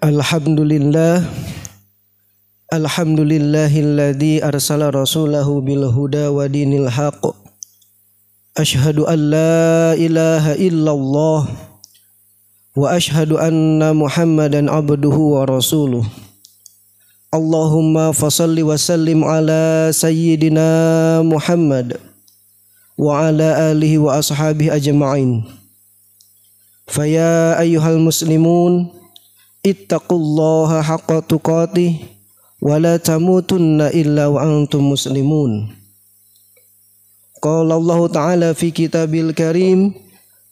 Alhamdulillah, alhamdulillahilladzi arsala rasulahu bil huda wa dinil haqq. Ashhadu an la ilaha illallah wa ashhadu anna Muhammadan abduhu wa rasuluh. Allahumma fasalli wa sallim ala sayyidina Muhammad wa ala alihi wa ashabihi ajma'in. Faya ayyuhal muslimun, ittaqullaha haqqa tuqatih wa la tamutunna illa wa antum muslimun. Qala Allah Ta'ala fi kitabil karim,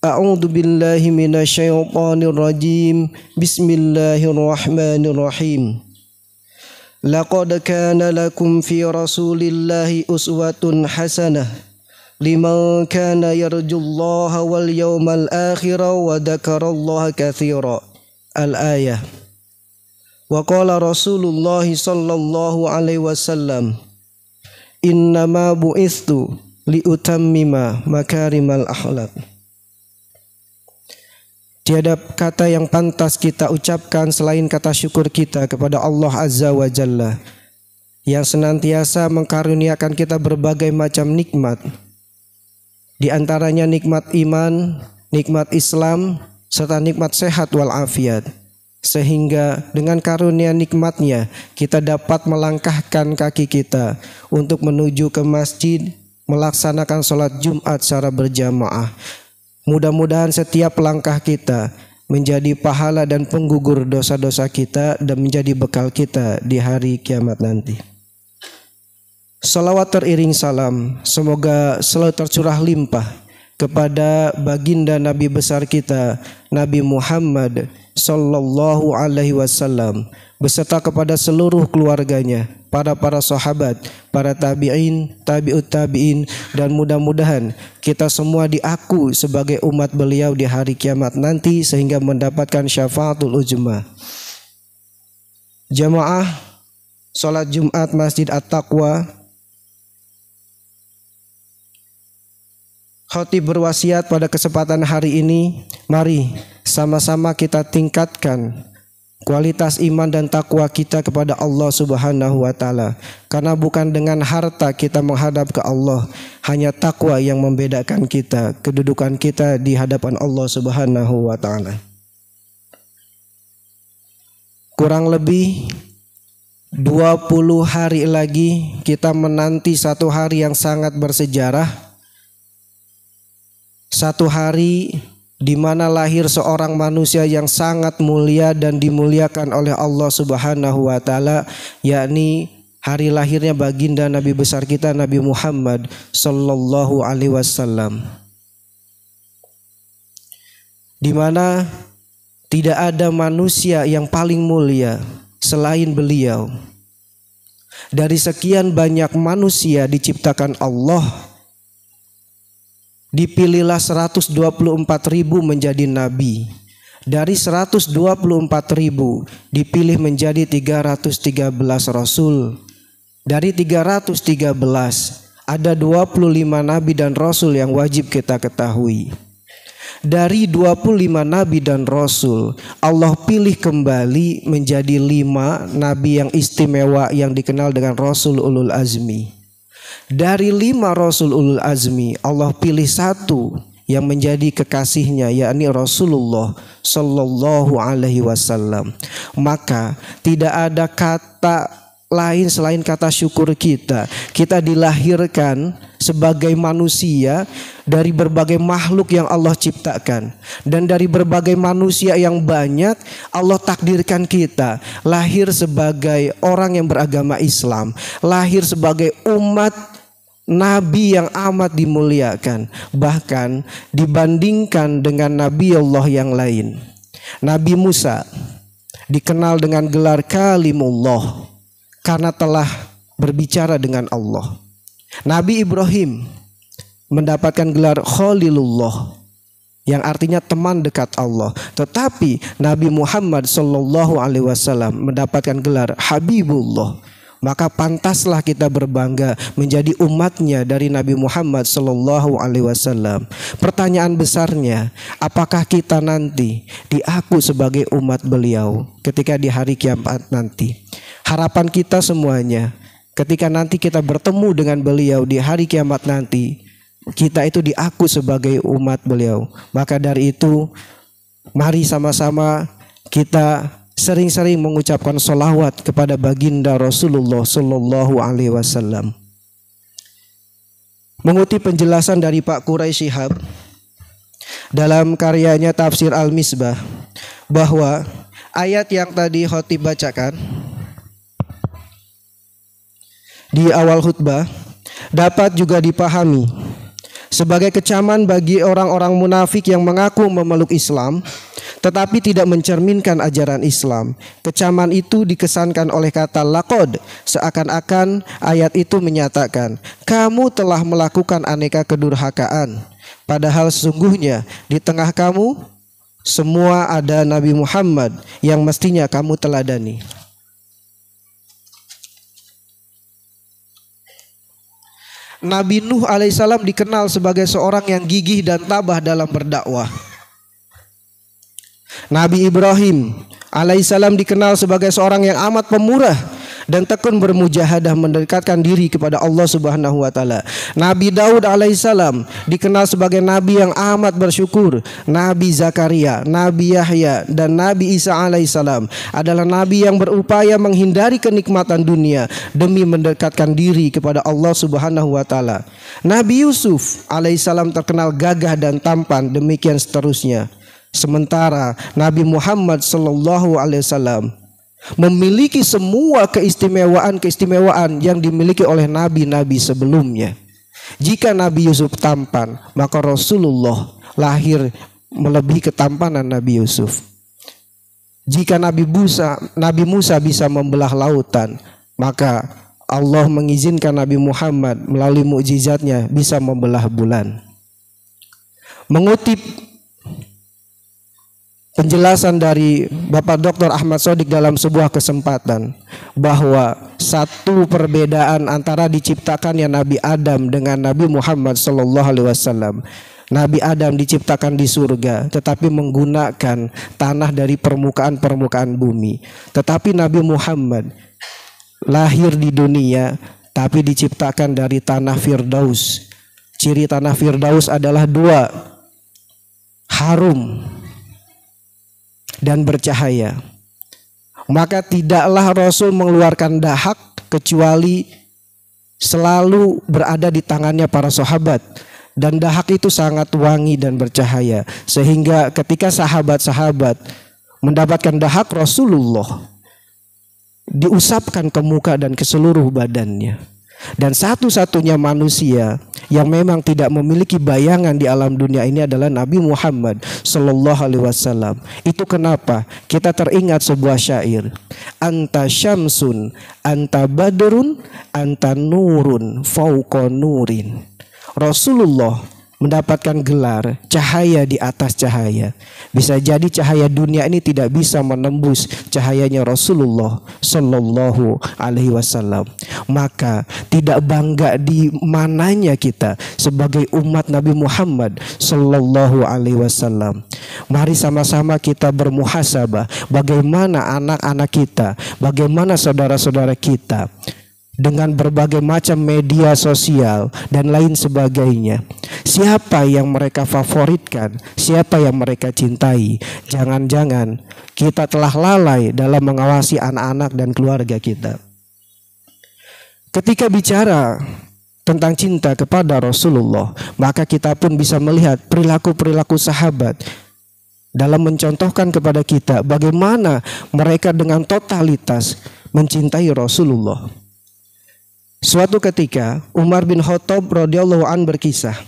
a'udzu billahi minasyaitonir rajim. Bismillahirrahmanirrahim. Laqad kana lakum fi rasulillahi uswatun hasanah liman kana yarjullaha wal yawmal akhir wa dzakarallaha katsira. Al-ayah. Wa qala Rasulullah sallallahu alaihi wasallam, innama bu'istu liutammima makarimal akhlaq. Tiada kata yang pantas kita ucapkan selain kata syukur kita kepada Allah Azza wa Jalla yang senantiasa mengkaruniakan kita berbagai macam nikmat. Di antaranya nikmat iman, nikmat Islam, serta nikmat sehat walafiat, sehingga dengan karunia nikmatnya kita dapat melangkahkan kaki kita untuk menuju ke masjid melaksanakan sholat Jumat secara berjamaah. Mudah-mudahan setiap langkah kita menjadi pahala dan penggugur dosa-dosa kita dan menjadi bekal kita di hari kiamat nanti. Salawat teriring salam semoga selalu tercurah limpah kepada baginda Nabi besar kita Nabi Muhammad sallallahu alaihi wasallam beserta kepada seluruh keluarganya, para sahabat, para tabi'in, tabi'ut tabi'in, dan mudah-mudahan kita semua diaku sebagai umat beliau di hari kiamat nanti sehingga mendapatkan syafaatul uzma. Jamaah salat Jumat Masjid At-Taqwa, Khatib berwasiat pada kesempatan hari ini, mari sama-sama kita tingkatkan kualitas iman dan takwa kita kepada Allah Subhanahu wa taala. Karena bukan dengan harta kita menghadap ke Allah, hanya takwa yang membedakan kita, kedudukan kita di hadapan Allah Subhanahu wa taala. Kurang lebih 20 hari lagi kita menanti satu hari yang sangat bersejarah. Satu hari di mana lahir seorang manusia yang sangat mulia dan dimuliakan oleh Allah Subhanahu wa taala, yakni hari lahirnya baginda Nabi besar kita Nabi Muhammad sallallahu alaihi wasallam. Di mana tidak ada manusia yang paling mulia selain beliau. Dari sekian banyak manusia diciptakan Allah, dipilihlah 124.000 menjadi nabi. Dari 124.000 dipilih menjadi 313 rasul. Dari 313 ada 25 nabi dan rasul yang wajib kita ketahui. Dari 25 nabi dan rasul, Allah pilih kembali menjadi 5 nabi yang istimewa yang dikenal dengan Rasul Ulul Azmi. Dari 5 Rasul Ulul Azmi, Allah pilih 1 yang menjadi kekasihnya, yakni Rasulullah sallallahu alaihi wasallam. Maka tidak ada kata lain selain kata syukur kita. Kita dilahirkan sebagai manusia dari berbagai makhluk yang Allah ciptakan, dan dari berbagai manusia yang banyak Allah takdirkan kita lahir sebagai orang yang beragama Islam, lahir sebagai umat nabi yang amat dimuliakan, bahkan dibandingkan dengan nabi Allah yang lain. Nabi Musa dikenal dengan gelar Kalimullah karena telah berbicara dengan Allah. Nabi Ibrahim mendapatkan gelar Khalilullah yang artinya teman dekat Allah. Tetapi Nabi Muhammad sallallahu alaihi wasallam mendapatkan gelar Habibullah, maka pantaslah kita berbangga menjadi umatnya dari Nabi Muhammad sallallahu alaihi wasallam. Pertanyaan besarnya, apakah kita nanti diaku sebagai umat beliau ketika di hari kiamat nanti? Harapan kita semuanya, ketika nanti kita bertemu dengan beliau di hari kiamat nanti, kita itu diaku sebagai umat beliau. Maka dari itu, mari sama-sama kita sering-sering mengucapkan sholawat kepada baginda Rasulullah sallallahu alaihi wasallam. Mengutip penjelasan dari Pak Quraisy Shihab dalam karyanya Tafsir Al-Misbah, bahwa ayat yang tadi khotib bacakan di awal khutbah dapat juga dipahami sebagai kecaman bagi orang-orang munafik yang mengaku memeluk Islam tetapi tidak mencerminkan ajaran Islam. Kecaman itu dikesankan oleh kata laqad, seakan-akan ayat itu menyatakan kamu telah melakukan aneka kedurhakaan, padahal sesungguhnya di tengah kamu semua ada Nabi Muhammad yang mestinya kamu teladani. Nabi Nuh alaihissalam dikenal sebagai seorang yang gigih dan tabah dalam berdakwah. Nabi Ibrahim alaihissalam dikenal sebagai seorang yang amat pemurah dan tekun bermujahadah mendekatkan diri kepada Allah Subhanahu wa taala. Nabi Daud alaihissalam dikenal sebagai nabi yang amat bersyukur. Nabi Zakaria, Nabi Yahya dan Nabi Isa alaihissalam adalah nabi yang berupaya menghindari kenikmatan dunia demi mendekatkan diri kepada Allah Subhanahu wa taala. Nabi Yusuf alaihissalam terkenal gagah dan tampan, demikian seterusnya. Sementara Nabi Muhammad sallallahu alaihi wasallam memiliki semua keistimewaan yang dimiliki oleh nabi-nabi sebelumnya. Jika Nabi Yusuf tampan, maka Rasulullah lahir melebihi ketampanan Nabi Yusuf. Jika Nabi Musa bisa membelah lautan, maka Allah mengizinkan Nabi Muhammad melalui mukjizatnya bisa membelah bulan. Mengutip penjelasan dari Bapak Dr. Ahmad Shadiq dalam sebuah kesempatan, bahwa satu perbedaan antara diciptakannya Nabi Adam dengan Nabi Muhammad sallallahu alaihi wasallam. Nabi Adam diciptakan di surga tetapi menggunakan tanah dari permukaan bumi. Tetapi Nabi Muhammad lahir di dunia tapi diciptakan dari tanah Firdaus. Ciri tanah Firdaus adalah dua, harum dan bercahaya. Maka tidaklah Rasul mengeluarkan dahak kecuali selalu berada di tangannya para sahabat, dan dahak itu sangat wangi dan bercahaya, sehingga ketika sahabat-sahabat mendapatkan dahak Rasulullah, diusapkan ke muka dan ke seluruh badannya. Dan satu-satunya manusia yang memang tidak memiliki bayangan di alam dunia ini adalah Nabi Muhammad sallallahu alaihi wasallam. Itu kenapa kita teringat sebuah syair, anta syamsun anta badrun anta nurun fauqa nurin. Rasulullah mendapatkan gelar cahaya di atas cahaya. Bisa jadi cahaya dunia ini tidak bisa menembus cahayanya Rasulullah sallallahu alaihi wasallam. Maka tidak bangga di mananya kita sebagai umat Nabi Muhammad sallallahu alaihi wasallam. Mari sama-sama kita bermuhasabah bagaimana anak-anak kita, bagaimana saudara-saudara kita dengan berbagai macam media sosial dan lain sebagainya. Siapa yang mereka favoritkan, siapa yang mereka cintai. Jangan-jangan kita telah lalai dalam mengawasi anak-anak dan keluarga kita. Ketika bicara tentang cinta kepada Rasulullah, maka kita pun bisa melihat perilaku-perilaku sahabat dalam mencontohkan kepada kita bagaimana mereka dengan totalitas mencintai Rasulullah. Suatu ketika Umar bin Khattab radhiyallahu an berkisah,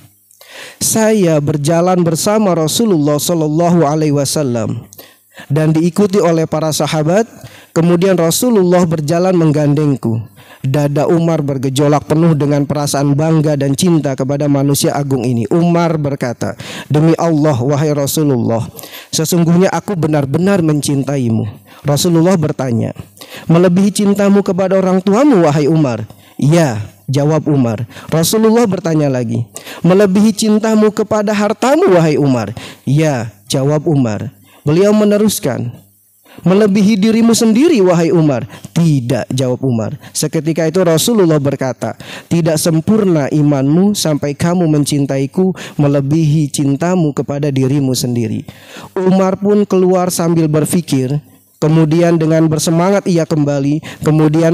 saya berjalan bersama Rasulullah sallallahu alaihi wasallam dan diikuti oleh para sahabat. Kemudian Rasulullah berjalan menggandengku. Dada Umar bergejolak penuh dengan perasaan bangga dan cinta kepada manusia agung ini. Umar berkata, "Demi Allah, wahai Rasulullah, sesungguhnya aku benar-benar mencintaimu." Rasulullah bertanya, "Melebihi cintamu kepada orang tuamu, wahai Umar?" "Ya," jawab Umar. Rasulullah bertanya lagi, "Melebihi cintamu kepada hartamu, wahai Umar?" "Ya," jawab Umar. Beliau meneruskan, "Melebihi dirimu sendiri, wahai Umar?" "Tidak," jawab Umar. Seketika itu Rasulullah berkata, "Tidak sempurna imanmu sampai kamu mencintaiku melebihi cintamu kepada dirimu sendiri." Umar pun keluar sambil berpikir. Kemudian dengan bersemangat ia kembali, kemudian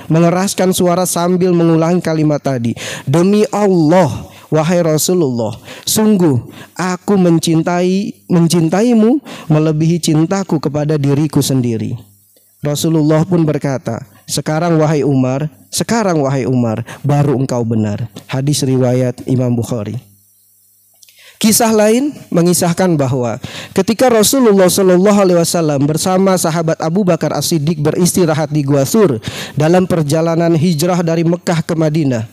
mengeraskan suara sambil mengulangi kalimat tadi, "Demi Allah, wahai Rasulullah, sungguh aku mencintaimu melebihi cintaku kepada diriku sendiri." Rasulullah pun berkata, sekarang wahai Umar, baru engkau benar." Hadis riwayat Imam Bukhari. Kisah lain mengisahkan bahwa ketika Rasulullah SAW bersama sahabat Abu Bakar As-Siddiq beristirahat di Gua Thur dalam perjalanan hijrah dari Mekah ke Madinah,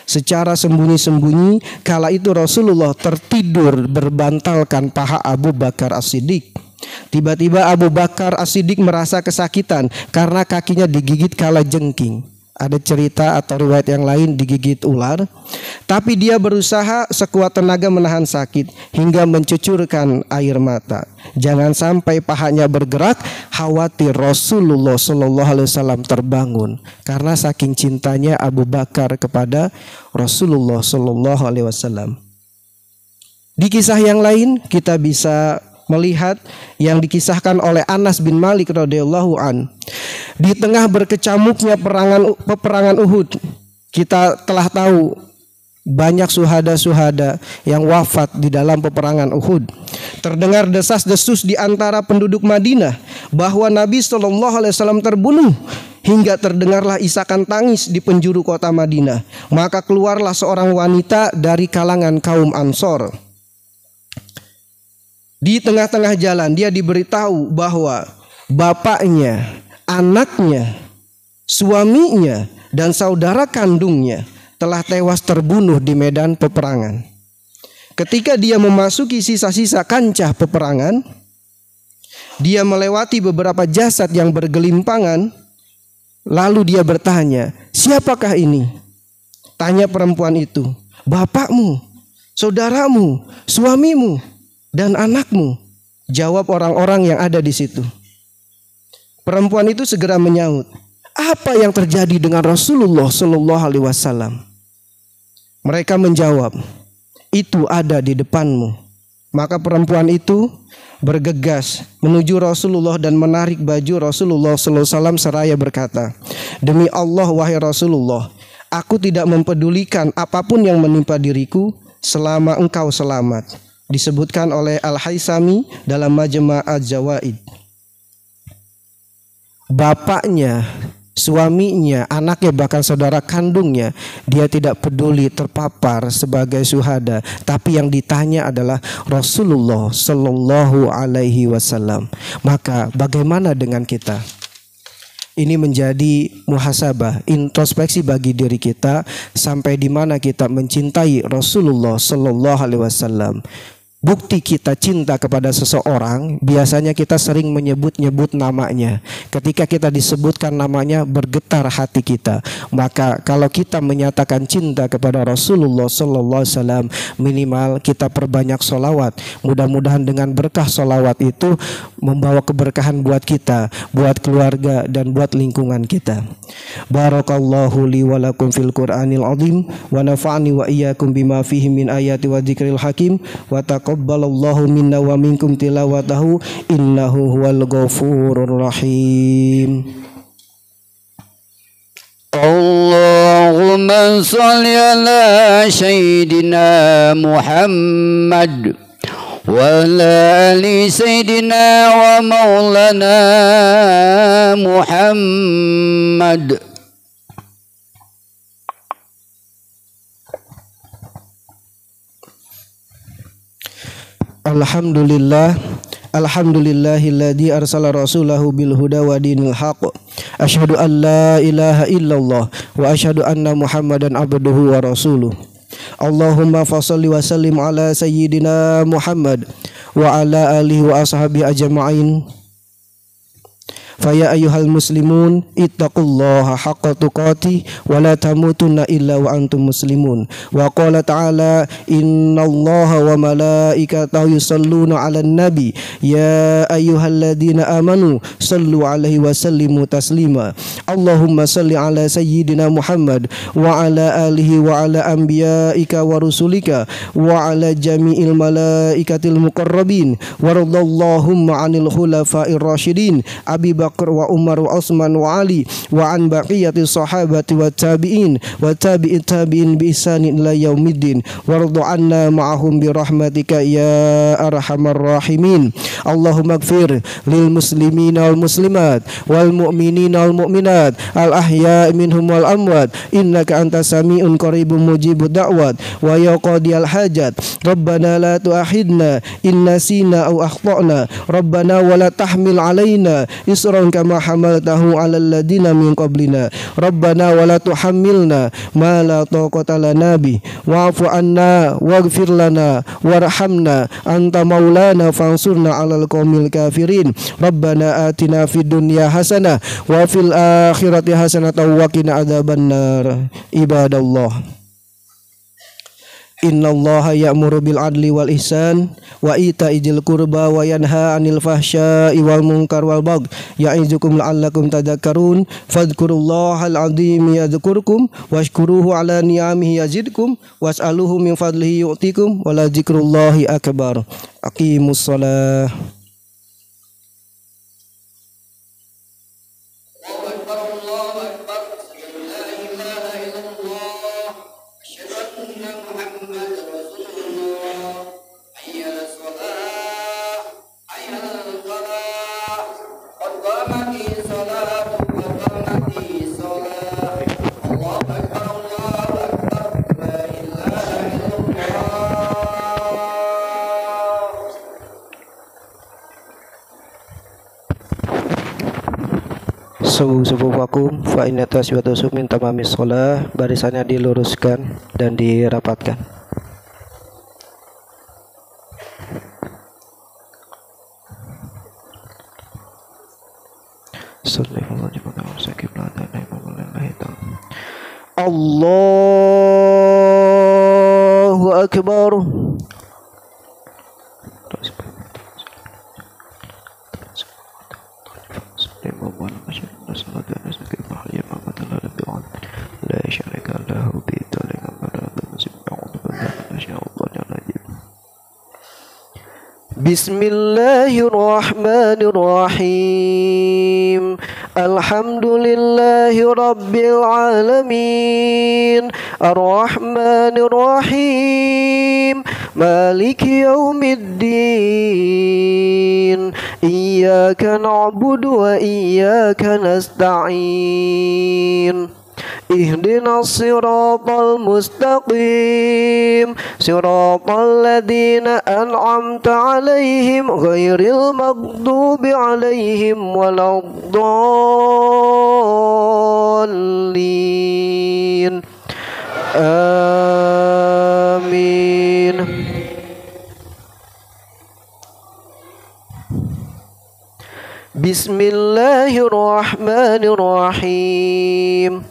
secara sembunyi-sembunyi kala itu Rasulullah tertidur berbantalkan paha Abu Bakar As-Siddiq. Tiba-tiba Abu Bakar As-Siddiq merasa kesakitan karena kakinya digigit kalajengking. Ada cerita atau riwayat yang lain digigit ular. Tapi dia berusaha sekuat tenaga menahan sakit hingga mencucurkan air mata. Jangan sampai pahanya bergerak, khawatir Rasulullah SAW terbangun karena saking cintanya Abu Bakar kepada Rasulullah SAW. Di kisah yang lain kita bisa melihat yang dikisahkan oleh Anas bin Malik radhiyallahu an. Di tengah berkecamuknya peperangan Uhud, kita telah tahu banyak suhada-suhada yang wafat di dalam peperangan Uhud. Terdengar desas-desus di antara penduduk Madinah bahwa Nabi SAW terbunuh, hingga terdengarlah isakan tangis di penjuru kota Madinah. Maka keluarlah seorang wanita dari kalangan kaum Ansor. Di tengah-tengah jalan dia diberitahu bahwa bapaknya, anaknya, suaminya, dan saudara kandungnya telah tewas terbunuh di medan peperangan. Ketika dia memasuki sisa-sisa kancah peperangan, dia melewati beberapa jasad yang bergelimpangan. Lalu dia bertanya, "Siapakah ini?" Tanya perempuan itu, "Bapakmu, saudaramu, suamimu, dan anakmu," jawab orang-orang yang ada di situ. Perempuan itu segera menyaut, "Apa yang terjadi dengan Rasulullah SAW?" Mereka menjawab, "Itu ada di depanmu." Maka perempuan itu bergegas menuju Rasulullah dan menarik baju Rasulullah SAW seraya berkata, "Demi Allah, wahai Rasulullah, aku tidak mempedulikan apapun yang menimpa diriku selama engkau selamat." Disebutkan oleh Al-Haisami dalam Majma' Az-Zawaid. Bapaknya, suaminya, anaknya, bahkan saudara kandungnya, dia tidak peduli terpapar sebagai syuhada, tapi yang ditanya adalah Rasulullah Sallallahu Alaihi Wasallam. Maka bagaimana dengan kita? Ini menjadi muhasabah, introspeksi bagi diri kita, sampai di mana kita mencintai Rasulullah Sallallahu Alaihi Wasallam. Bukti kita cinta kepada seseorang, biasanya kita sering menyebut-nyebut namanya. Ketika kita disebutkan namanya, bergetar hati kita. Maka kalau kita menyatakan cinta kepada Rasulullah Sallallahu Alaihi Wasallam, minimal kita perbanyak sholawat. Mudah-mudahan dengan berkah sholawat itu membawa keberkahan buat kita, buat keluarga, dan buat lingkungan kita. Barakallahu li wa lakum fil Qur'anil azim, wa nafa'ani wa iyyakum bima fihi min ayati wa dzikril hakim, wa taqabbalallahu minna wa minkum tilawatahu, innahu huwal ghafurur rahim. Allahumma shalli ala sayyidina Muhammad wa ala ali sayyidina wa maulana Muhammad. Alhamdulillah, Alhamdulillahilladzi arsala rasulahu bil huda wa dinil haqq. Asyhadu an la ilaha illallah wa asyhadu anna Muhammadan abduhu wa rasuluh. Allahumma fashalli wa sallim ala sayyidina Muhammad wa ala alihi wa ashabihi ajma'in. Faya ayyuhal muslimun ittaqullaha haqqa tuqatih wa la tamutunna illa wa antum muslimun. Wa qala ta'ala innallaha wa malaikatahu yusalluna 'alan nabi ya ayyuhalladzina amanu sallu 'alaihi wa sallimu taslima. Allahumma salli 'ala sayyidina Muhammad wa 'ala alihi wa 'ala anbiya'ika wa rusulika wa 'ala jami'il malaikatil muqarrabin waradallahumma 'anil khulafa'ir rasyidin Abi Bakar wa Umar wa Utsman wa Ali wa an baqiyati sahabati wa tabi'in wa tabi'it tabi'in bi ihsanin ila yaumiddin warḍu 'anna ma'ahum bi rahmatika ya arhamar rahimin. Allahumma ighfir lil muslimina wal muslimat wal mu'minina wal mu'minat al ahya'i minhum wal amwat innaka antas sami'un qaribun mujibud da'wat wa ya qadiyal hajat. Rabbana la tu'akhidna in nasina aw akhtana rabbana wa la tahmil 'alaina isran kama hamaltahu 'alal ladina min qablina rabbana wa la tuhammilna ma la taqata lana bi wa'fu 'anna waghfir lana warhamna anta maulana fansurna 'alal qaumil kafirin. Rabbana atina fid dunya hasanah wa fil akhirati hasanah wa qina adzabannar. Ibadallah, innallaha ya'muru bil adli wal ihsan wa ita'i dzil qurba wa yanha 'anil fahsya'i wal munkar wal baghi ya'izukum la'allakum tadhakkarun. Fadhkurullahal 'azim yadhkurkum washkuruhu 'ala ni'amihi yazidkum was'aluhu min fadlihi yu'tikum wa la dzikrullahi akbar. Aqimus shalah. Subuh vakum fa inna tasbihatu min tamamis shalah. Barisannya diluruskan dan dirapatkan. Allahu akbar. Bismillahirrahmanirrahim. Alhamdulillahi rabbil alamin. Ar-Rahmanir-Rahim. Maliki yaumiddin. Iyyaka na'budu wa iyyaka nasta'in. Ihdinas siratal mustaqim siratal ladzina an'amta 'alaihim ghairil maghdubi 'alaihim waladdallin. Amin. Bismillahirrahmanirrahim.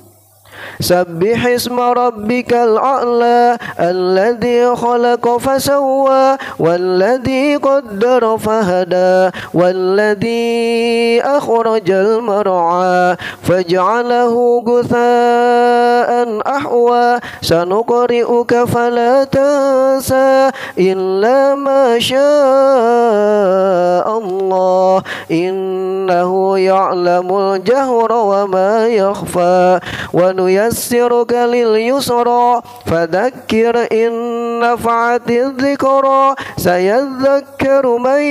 Sabbih isma rabbikal a'la alladzi khalaqa fasawwa walladzi qaddara fahada walladzi akhrajal mar'a faj'alahu ghutha'an ahwa sanuqri'uka fala tansa illa ma syaa Allah innahu ya'lamul jahra wa ma yakhfa wa ونيسرك لليسرى فذكر إن نفعت الذكرى سيذكر من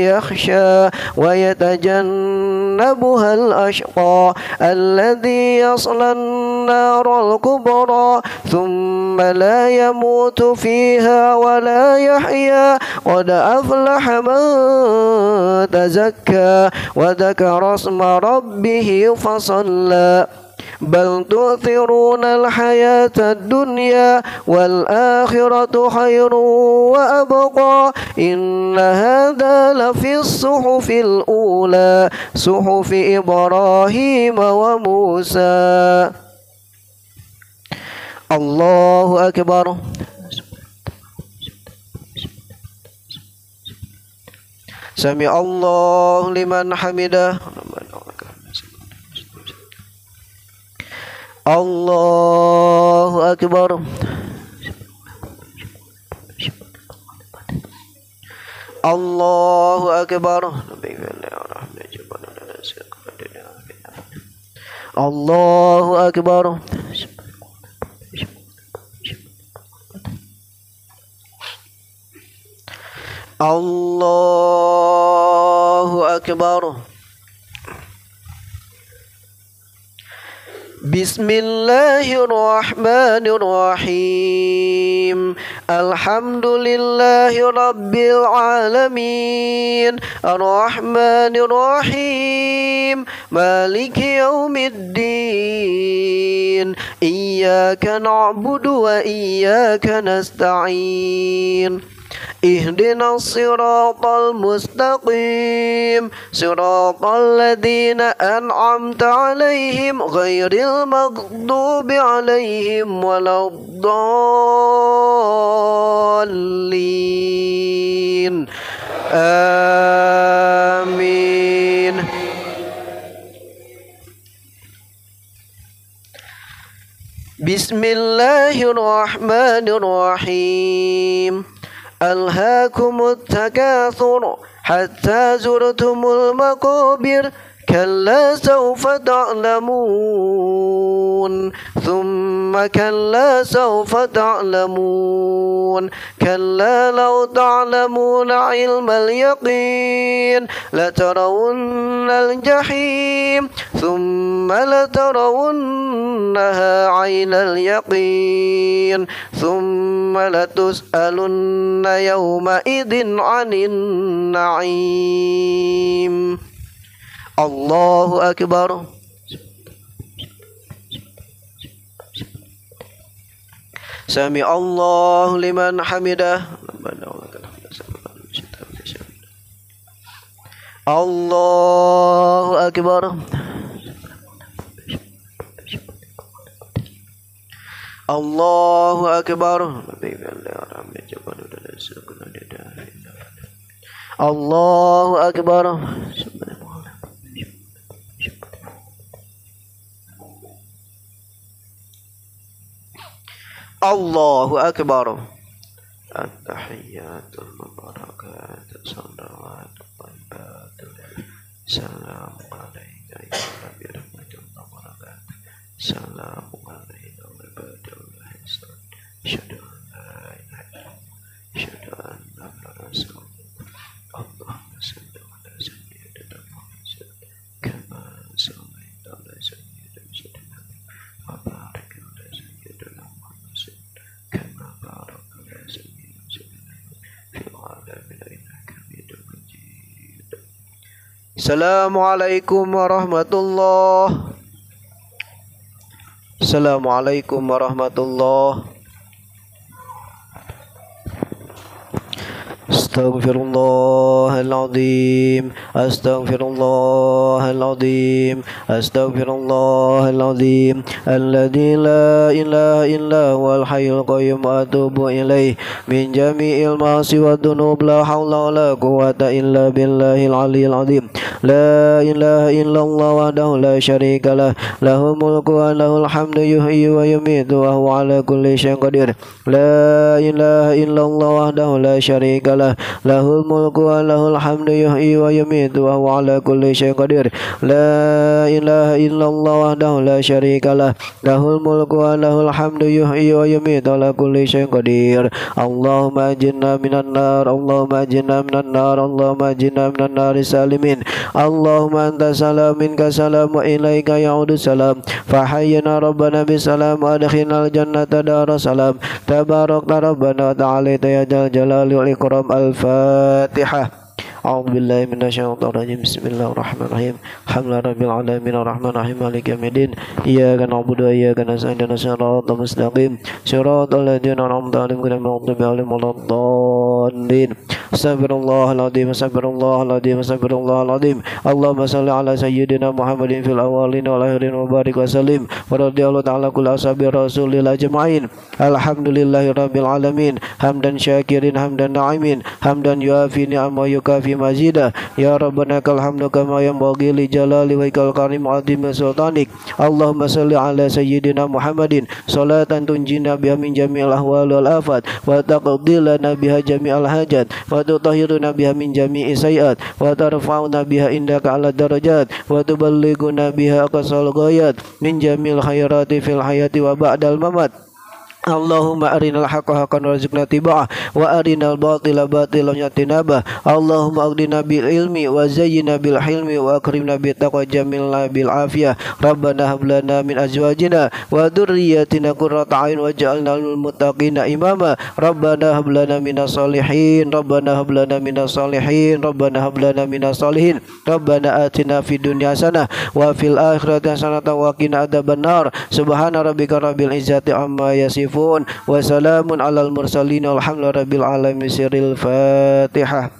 يخشى ويتجنبها الأشقى الذي يصلى النار الكبرى ثم لا يموت فيها ولا يحيا قد أفلح من تزكى وذكر اسم ربه فصلى بل تؤثرون الحياة الدنيا والآخرة خير وأبقى إن هذا لفي الصحف الأولى صحف إبراهيم وموسى. الله أكبر. سمع الله لمن حمده. الله أكبر. الله أكبر. الله أكبر. الله أكبر. بسم الله الرحمن الرحيم الحمد لله رب العالمين الرحمن الرحيم مالك يوم الدين إياك نعبد وإياك نستعين اهدنا الصراط المستقيم صراط الذين أنعمت عليهم غير المغضوب عليهم ولا الضالين آمين. بسم الله الرحمن الرحيم ألهاكم التكاثر حتى زرتم المقابر كلا سوف تعلمون ثم كلا سوف تعلمون كلا لو تعلمون علم اليقين لترون الجحيم ثم لترونها عين اليقين ثم لتسألن يومئذ عن النعيم. الله أكبر. سمع الله لمن حمده. الله أكبر. الله أكبر. الله أكبر. الله أكبر. التحيات المباركات الصلوات الطيبات السلام عليك يا رب رحمة الله وبركاته السلام عليك وعباد الله الصالحين أشهد أن لا إله إلا الله أشهد أن رسول اللهم صل على سيدنا محمد كما صليت على سيدنا وبارك على سيدنا محمد كما باركت على سيدنا في العالمين إنك حميد مجيد. السلام عليكم ورحمة الله. السلام عليكم ورحمة الله. أستغفر الله العظيم أستغفر الله العظيم أستغفر الله العظيم الذي لا إله إلا هو الحي القيوم وأتوب إليه من جميع المعاصي والذنوب لا حول ولا قوة إلا بالله العلي العظيم. لا إله إلا الله وحده لا شريك له له الملك وله الحمد يحيي ويميت وهو على كل شيء قدير. لا إله إلا الله وحده لا شريك له lahul mulku wa lahul hamdu yuhyi wa yumiitu wa huwa ala kulli syai'in qadir. La ilaha illallah wahdahu la syarika lah, lahul mulku wa lahul hamdu yuhyi wa yumiitu ala kulli syai'in qadir. Allahumma ajirna minan nar, Allahumma ajirna minan nar, Allahumma ajirna minan nar salimin. Allahumma anta salam minka salam wa ilaika ya'udu salam. Fahayyina rabbana bisalam wa adkhilnal jannata darasalam. Tabarakta rabbana wa ta'alaita ya jal jalali wal ikram. Al-Fatihah. A'udzu billahi minasyaitonir rajim. Bismillahirrahmanirrahim. Alhamdulillahi rabbil alamin arrahmanir rahim maliki yaumiddin. Iyyaka na'budu wa iyyaka nasta'in ihdinas siratal mustaqim siratal ladzina an'amta 'alaihim ghairil maghdubi 'alaihim waladdallin. Astaghfirullahaladzim, astaghfirullahaladzim, astaghfirullahaladzim. Allahumma salli ala sayyidina Muhammadin fil awwalin wal akhirin wa barik wa sallim wa radhiyallahu ta'ala kulli ashabi rasulillah ajma'in. Alhamdulillahi rabbil alamin hamdan syakirin hamdan na'imin hamdan yuafi ni'ama yukafi mazida. Ya Rabbana kal hamdu kama yanbaghi li jalali wajhikal karim azim sultanik. Allahumma salli ala sayyidina Muhammadin salatan tunjina biha min jami'il ahwal wal afat wa taqdi lana biha jami'al hajat wa tutahhiruna biha min jami'i sayiat wa tarfa'una biha indaka ala darajat wa tuballighuna biha aqsal ghayat min jami'il khairati fil hayati wa ba'dal mamat. Allahumma arinal haqqa haqqan warzuqna tiba'ah wa arinal batila batilan yatinabah. Allahumma aghdina bil ilmi wa zayyina bil hilmi wa akrimna bit taqwa jamilna bil afiyah. Rabbana hab lana min azwajina wa dhurriyyatina qurrata a'yun waj'alna lil muttaqina imama. Rabbana hab lana minas solihin, Rabbana hab lana minas solihin, Rabbana hab lana minas solihin. Rabbana atina fid dunya hasanah wa fil akhirati hasanah wa qina adzabannar. Subhana rabbika rabbil izzati amma yasifun wa salamun alal mursalin walhamdulillahi rabbil alamin. Sirril Fatihah.